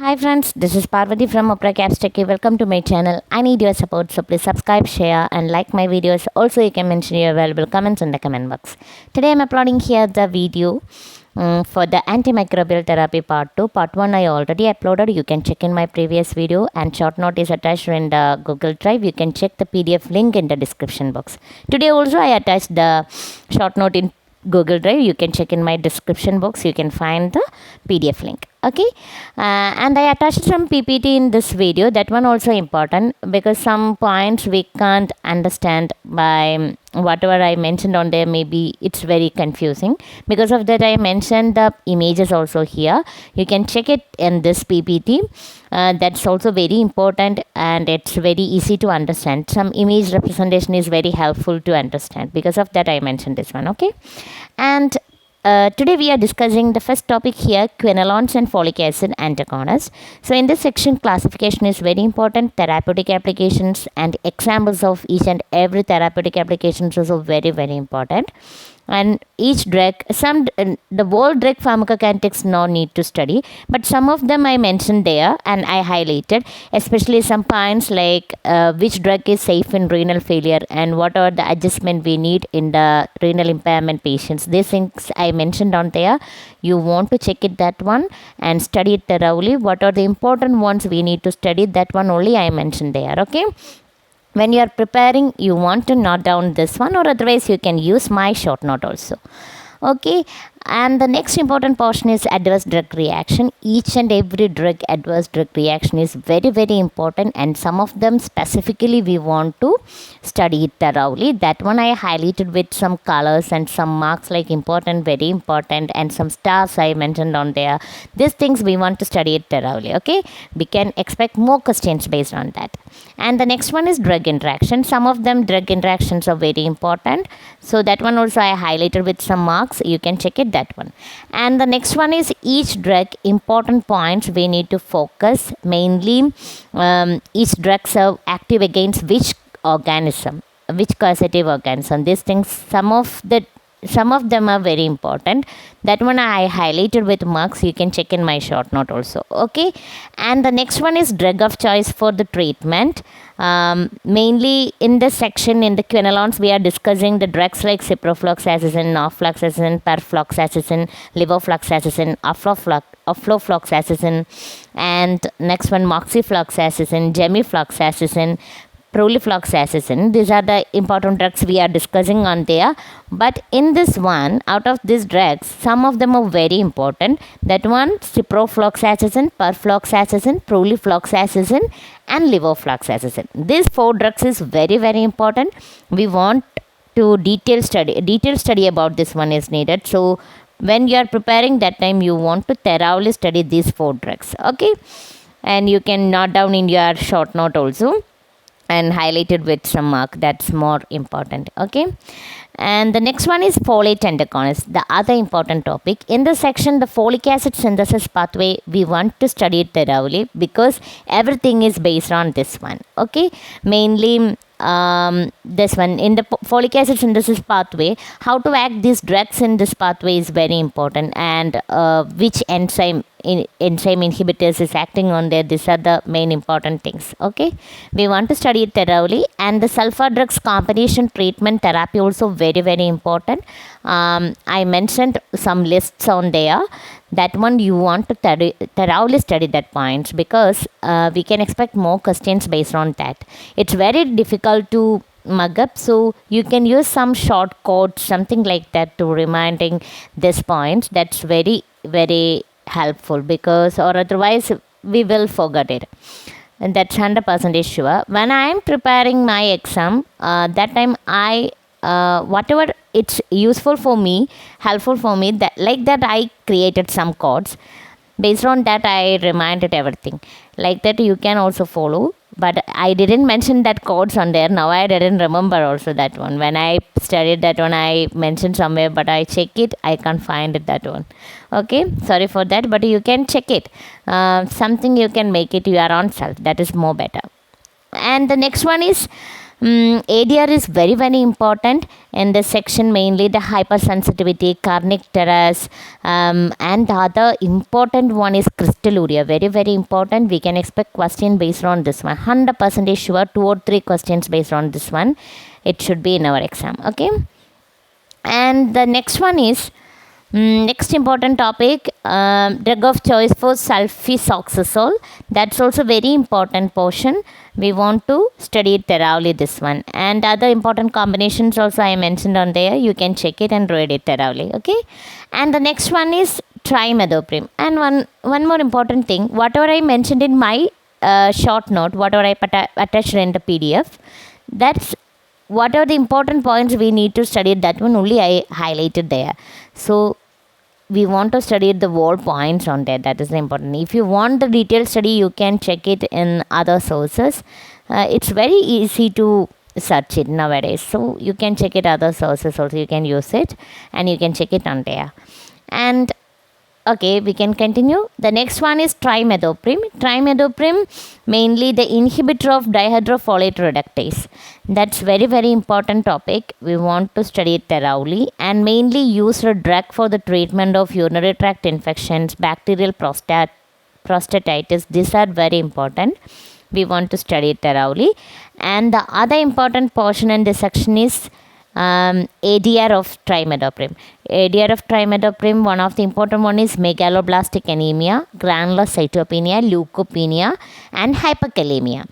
Hi friends, this is Parvati from OPRA Capstech. Welcome to my channel. I need your support, so please subscribe, share and like my videos. Also, you can mention your valuable comments in the comment box. Today I am uploading here the video for the antimicrobial therapy part 2. Part 1 I already uploaded. You can check in my previous video and short note is attached in the Google Drive. You can check the PDF link in the description box. Today also I attached the short note in Google Drive. You can check in my description box. You can find the PDF link. Okay, and I attached some PPT in this video. That one also important because some points we can't understand by whatever I mentioned on there. Maybe it's very confusing. Because of that, I mentioned the images also here. You can check it in this PPT. That's also very important and it's very easy to understand. Some image representation is very helpful to understand. Because of that, I mentioned this one. Okay, and today we are discussing the first topic here, quinolones and folic acid antagonists. So in this section, classification is very important. Therapeutic applications and examples of each and every therapeutic applications is also very important. And each drug, the whole drug pharmacokinetics no need to study, but some of them I mentioned there and I highlighted, especially some points like which drug is safe in renal failure and what are the adjustment we need in the renal impairment patients. These things I mentioned on there. You want to check it that one and study it thoroughly. What are the important ones we need to study, that one only I mentioned there. Okay. When you are preparing, you want to note down this one, or otherwise you can use my short note also. Okay, and the next important portion is adverse drug reaction. Each and every drug adverse drug reaction is very important, and some of them specifically we want to study it thoroughly. That one I highlighted with some colors and some marks like important, very important, and some stars I mentioned on there. These things we want to study it thoroughly. Okay, we can expect more questions based on that. And the next one is drug interaction. Some of them drug interactions are very important, so that one also I highlighted with some marks. You can check it, that one. And the next one is each drug important points we need to focus. Mainly each drugs are active against which organism, which causative organism. These things, some of them are very important. That one I highlighted with marks. You can check in my short note also. Okay, and the next one is drug of choice for the treatment. Mainly in this section in the quinolones we are discussing the drugs like ciprofloxacin, norfloxacin, perfloxacin, levofloxacin, oflofloxacin, and next one moxifloxacin, gemifloxacin, prolifloxacin. These are the important drugs we are discussing on there. But in this one, out of these drugs, some of them are very important. That one, ciprofloxacin, perfloxacin, prolifloxacin and levofloxacin. These 4 drugs is very important. We want to detailed study about this one is needed. So when you are preparing, that time you want to thoroughly study these 4 drugs. Okay, and you can note down in your short note also and highlighted with some mark. That's more important. Okay, and the next one is folate antagonist, the other important topic. In this section, the folic acid synthesis pathway, we want to study it thoroughly because everything is based on this one. Okay, mainly this one in the folic acid synthesis pathway, how to act these drugs in this pathway is very important, and which enzyme inhibitors is acting on there. These are the main important things. Okay, we want to study it thoroughly. And the sulfur drugs combination treatment therapy also very important. I mentioned some lists on there. That one you want to thoroughly study that points because we can expect more questions based on that. It's very difficult to mug up, so you can use some short codes, something like that, to reminding this points. That's very helpful, because or otherwise we will forget it, and that's 100% sure. When I am preparing my exam, that time I whatever it's useful for me, helpful for me, that like that I created some codes. Based on that I reminded everything. Like that you can also follow, but I didn't mention that codes on there. Now I didn't remember also that one. When I studied that one, I mentioned somewhere, but I check it, I can't find it, that one. Okay, sorry for that, but you can check it. Something you can make it your own self. That is more better. And the next one is ADR is very very important in this section, mainly the hypersensitivity, carnic terrace, and the other important one is crystalluria. Very very important. We can expect question based on this one. 100% sure 2 or 3 questions based on this one. It should be in our exam. Okay. And the next one is next important topic, drug of choice for sulfasalazole. That's also very important portion. We want to study it thoroughly, this one. And other important combinations also I mentioned on there. You can check it and read it thoroughly. Okay. And the next one is trimethoprim. And one more important thing, whatever I mentioned in my short note, whatever I attached in the PDF, that's what are the important points we need to study. That one only I highlighted there. So we want to study the whole points on that. That is important. If you want the detailed study, you can check it in other sources. It's very easy to search it nowadays. So you can check it other sources also. You can use it and you can check it on there. And okay, we can continue. The next one is trimethoprim. Trimethoprim, mainly the inhibitor of dihydrofolate reductase. That's very very important topic. We want to study it thoroughly, and mainly used a drug for the treatment of urinary tract infections, bacterial prostatitis. These are very important. We want to study it thoroughly. And the other important portion in this section is ADR of trimethoprim. ADR of trimethoprim, one of the important one is megaloblastic anemia, granular cytopenia, leukopenia, and hyperkalemia.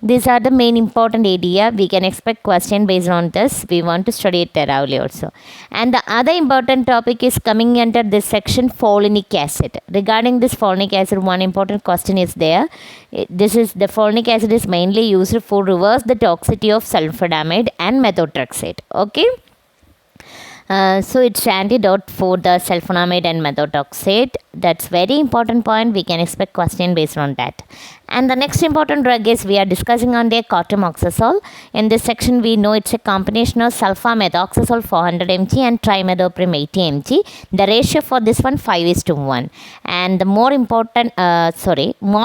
These are the main important ADR. We can expect question based on this. We want to study it thoroughly also. And the other important topic is coming under this section, folinic acid. Regarding this folinic acid, one important question is there. This is the folinic acid is mainly used for reverse the toxicity of sulfadamide and methotrexate. Okay. So it's antidote for the sulfonamide and methotrexate. That's very important point. We can expect question based on that. And the next important drug is we are discussing on the cotrimoxazole. In this section, we know it's a combination of sulfamethoxazole 400 mg and trimethoprim 80 mg. The ratio for this one 5:1. And the more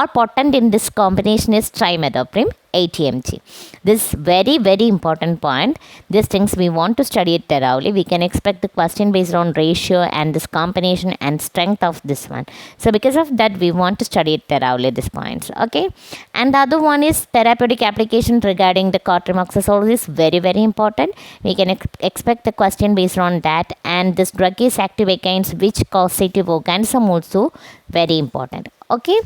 potent in this combination is trimethoprim 80 mg. This very very important point. These things we want to study it thoroughly. We can expect the question based on ratio and this combination and strength of this one. So because of that, we want to study it thoroughly, these points. Okay. And the other one is therapeutic application regarding the cotrimoxazole is very very important. We can expect the question based on that. And this drug is active against which causative organism, also very important. Okay.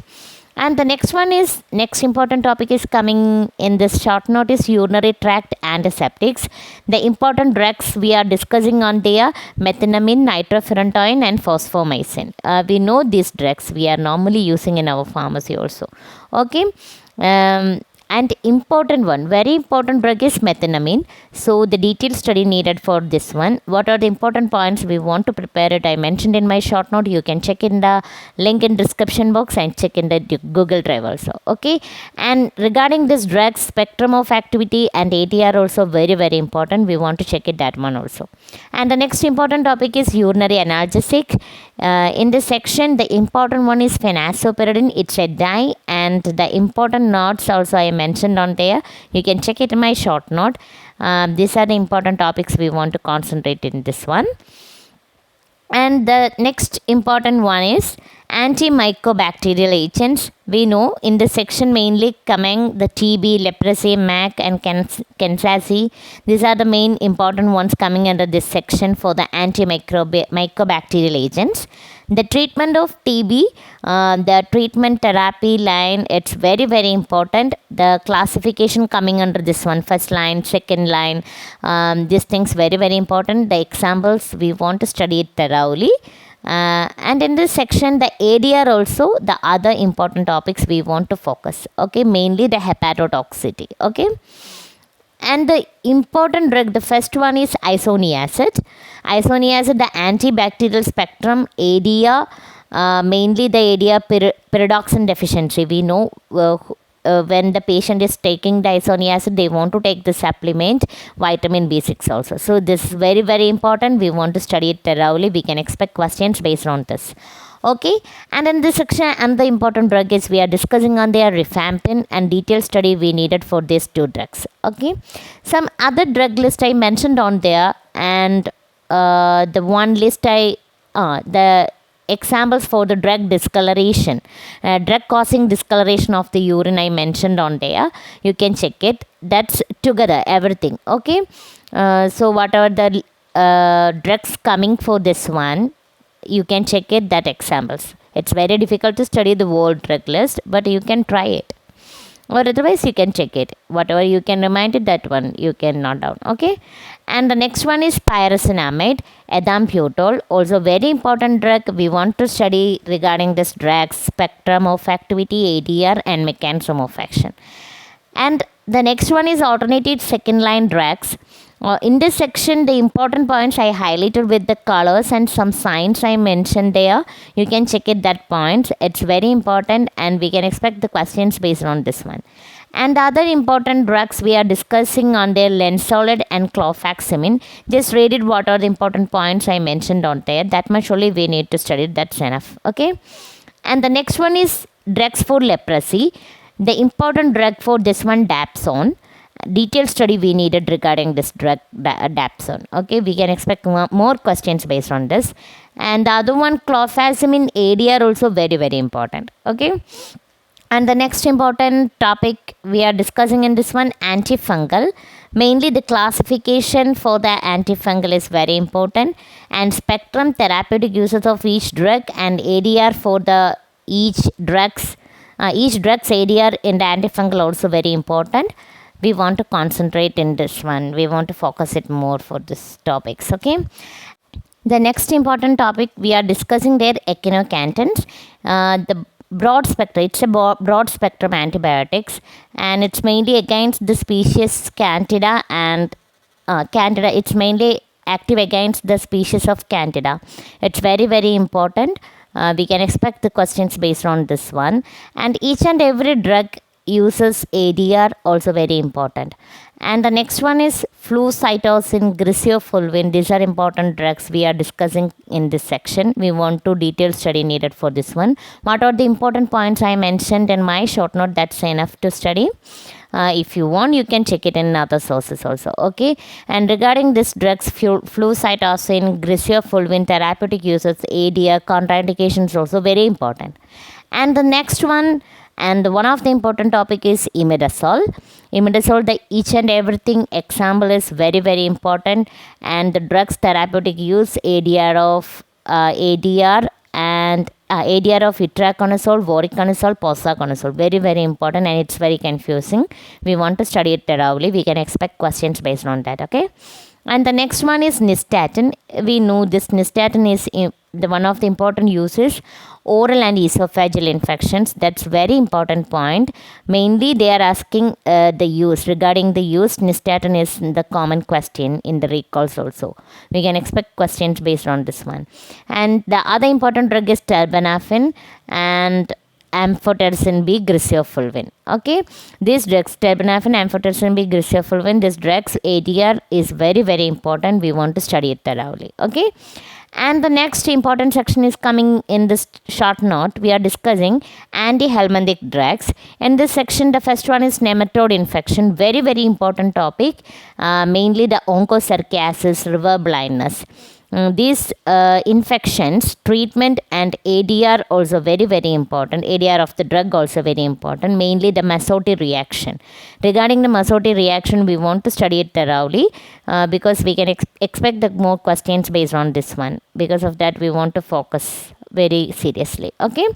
And the next important topic is coming in this short note is urinary tract antiseptics. The important drugs we are discussing on there, methenamine, nitrofurantoin and fosfomycin. We know these drugs we are normally using in our pharmacy also. Okay. And important one, very important drug is methenamine. So the detailed study needed for this one. What are the important points we want to prepare it? I mentioned in my short note. You can check in the link in description box and check in the Google Drive also. Okay. And regarding this drug, spectrum of activity and ATR also very very important. We want to check it that one also. And the next important topic is urinary analgesic. In this section, the important one is phenaceperidine. It's a dye, and the important notes also I mentioned on there. You can check it in my short note. These are the important topics we want to concentrate in this one. And the next important one is antimicrobial agents. We know in this section mainly coming the TB, leprosy, MAC and Kansasi. These are the main important ones coming under this section for the antimicrobial agents. The treatment of TB, the treatment therapy line, it's very very important. The classification coming under this one, first line, second line, these things very very important. The examples we want to study it thoroughly. And in this section, the ADR also, the other important topics we want to focus. Okay, mainly the hepatotoxicity. Okay. And the important drug, the first one is isoniazid. Isoniazid, the antibacterial spectrum, ADR, mainly the ADR pyridoxine deficiency. We know when the patient is taking the isoniazid, they want to take the supplement, vitamin B6 also. So this is very very important. We want to study it thoroughly. We can expect questions based on this. Okay, and in this section, and the important drug is we are discussing on their rifampin and detailed study we needed for these two drugs. Okay, some other drug list I mentioned on there, and the one list the examples for the drug discoloration, drug causing discoloration of the urine I mentioned on there. You can check it. That's together everything. Okay, so whatever the drugs coming for this one, you can check it, that examples. It's very difficult to study the whole drug list, but you can try it, or otherwise you can check it. Whatever you can remind it, that one you can note down. Okay, and the next one is pyrazinamide, ethambutol, also very important drug. We want to study regarding this drug spectrum of activity, ADR, and mechanism of action. And the next one is alternative second line drugs. In this section, the important points I highlighted with the colors and some signs I mentioned there. You can check it, that points. It's very important, and we can expect the questions based on this one. And the other important drugs we are discussing on their Lensolid and clofazimine. Just read it, what are the important points I mentioned on there. That much only we need to study, that's enough. Okay. And the next one is drugs for leprosy. The important drug for this one, dapsone. Detailed study we needed regarding this drug, dapsone. Okay, we can expect more questions based on this. And the other one, clofazimine, ADR, also very, very important. Okay. And the next important topic we are discussing in this one, antifungal. Mainly the classification for the antifungal is very important, and spectrum therapeutic uses of each drug, and ADR for the each drug's ADR in the antifungal also very important. We want to concentrate in this one. We want to focus it more for this topics. Okay. The next important topic we are discussing there, echinocandins. The broad spectrum, it's a broad spectrum antibiotics, and it's mainly against the species Candida, and Candida, it's mainly active against the species of Candida. It's very, very important. We can expect the questions based on this one. And each and every drug uses ADR, also very important. And the next one is flucytosine, griseofulvin. These are important drugs we are discussing in this section. We want to detailed study needed for this one. What are the important points I mentioned in my short note? That's enough to study. If you want, you can check it in other sources also. Okay. And regarding this drugs, flucytosine, griseofulvin, therapeutic uses, ADR, contraindications also very important. And the next one, and one of the important topic is imidazole. Imidazole, the each and everything example is very, very important. And the drugs therapeutic use, ADR of ADR and ADR of itraconazole, voriconazole, posaconazole. Very, very important, and it's very confusing. We want to study it thoroughly. We can expect questions based on that. Okay. And the next one is nystatin. We know this nystatin is the one of the important uses, oral and esophageal infections. That's very important point. Mainly they are asking the use. Regarding the use, nystatin is the common question in the recalls also. We can expect questions based on this one. And the other important drug is terbinafine and amphotericin B, griseofulvin. Okay, these drugs, terbinafine, amphotericin B, griseofulvin, these drugs ADR is very, very important. We want to study it thoroughly. Okay. And the next important section is coming in this short note. We are discussing anti-helminthic drugs. In this section, the first one is nematode infection. Very, very important topic. Mainly the onchocerciasis, river blindness. These infections, treatment and ADR also very, very important. ADR of the drug also very important. Mainly the Masotti reaction. Regarding the Masotti reaction, we want to study it thoroughly because we can expect the more questions based on this one. Because of that, we want to focus very seriously. Okay.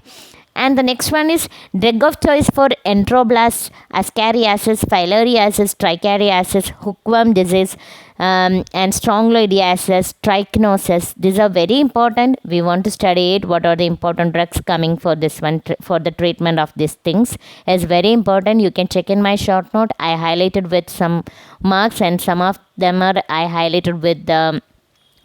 And the next one is drug of choice for enteroblasts, ascariasis, filariasis, tricariasis, hookworm disease, and strongyloidiasis, trichinosis. These are very important. We want to study it. What are the important drugs coming for this one, for the treatment of these things is very important. You can check in my short note. I highlighted with some marks, and some of them are I highlighted with the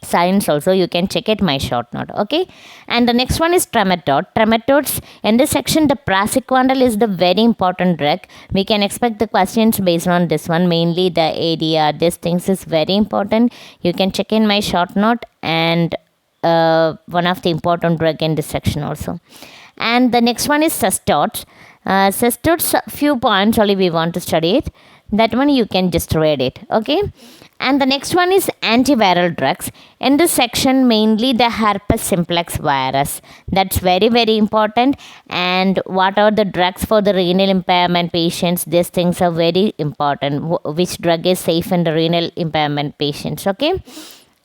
science also. You can check it my short note. Okay. And the next one is trematode. Trematodes, in this section, the praziquantel is the very important drug. We can expect the questions based on this one. Mainly the ADR, these things is very important. You can check in my short note, and one of the important drug in this section also. And the next one is cystodes. Cystodes, few points only we want to study it. That one you can just read it, okay. And the next one is antiviral drugs. In this section, mainly the herpes simplex virus. That's very, very important. And what are the drugs for the renal impairment patients? These things are very important. Which drug is safe in the renal impairment patients, okay.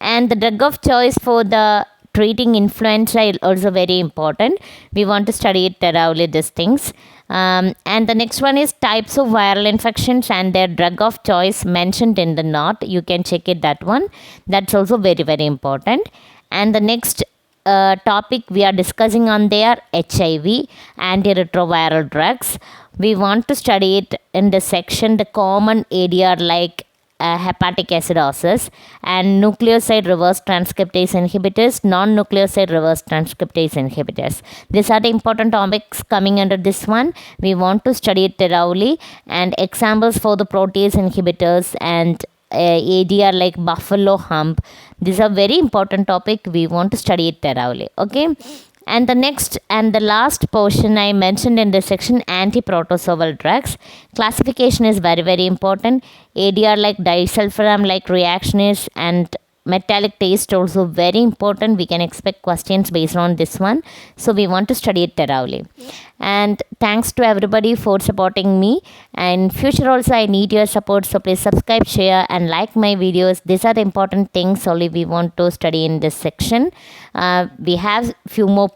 And the drug of choice for the treating influenza is also very important. We want to study it thoroughly, these things. And the next one is types of viral infections and their drug of choice mentioned in the note. You can check it, that one. That's also very, very important. And the next topic we are discussing on there, HIV, antiretroviral drugs. We want to study it in the section, the common ADR like hepatic acidosis and nucleoside reverse transcriptase inhibitors, non-nucleoside reverse transcriptase inhibitors. These are the important topics coming under this one. We want to study it thoroughly, and examples for the protease inhibitors and ADR like buffalo hump. These are very important topic. We want to study it thoroughly, okay. And the next and the last portion I mentioned in this section, antiprotozoal drugs. Classification is very, very important. ADR like disulfiram like reaction is, and metallic taste also very important. We can expect questions based on this one. So we want to study it thoroughly. And thanks to everybody for supporting me. And future also I need your support. So please subscribe, share and like my videos. These are the important things only we want to study in this section. We have few more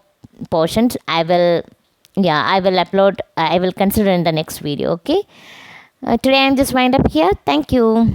portions. I will upload, I will consider in the next video, okay. Today I'm just wind up here. Thank you.